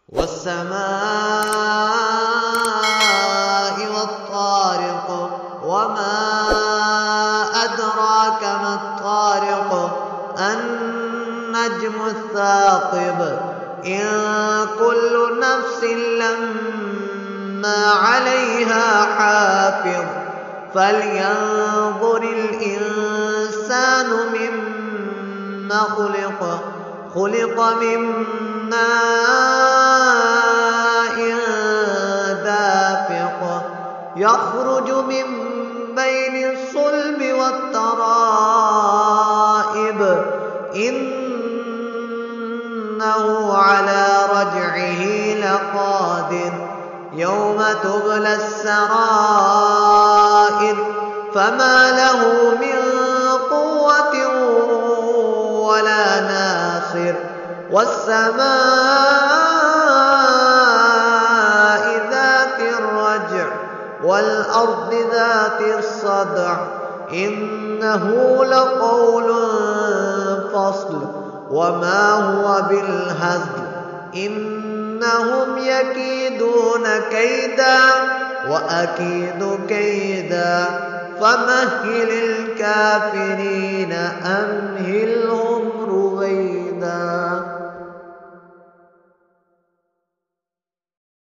والسماء والطارق وما أدراك ما الطارق النجم الثاقب إن كل نفس لما عليها حافظ فلينظر الإنسان مما خلق من ماء دافق يخرج من بين الصلب والترائب إنه على رجعه لقادر يوم تبلى السرائر فما له من قوة ولا ناصر والسماء ذات الرجع والأرض ذات الصدع إنه لقول فصل وما هو بالهزل إنهم يكيدون كيدا وأكيد كيدا فمهل الكافرين أمهلهم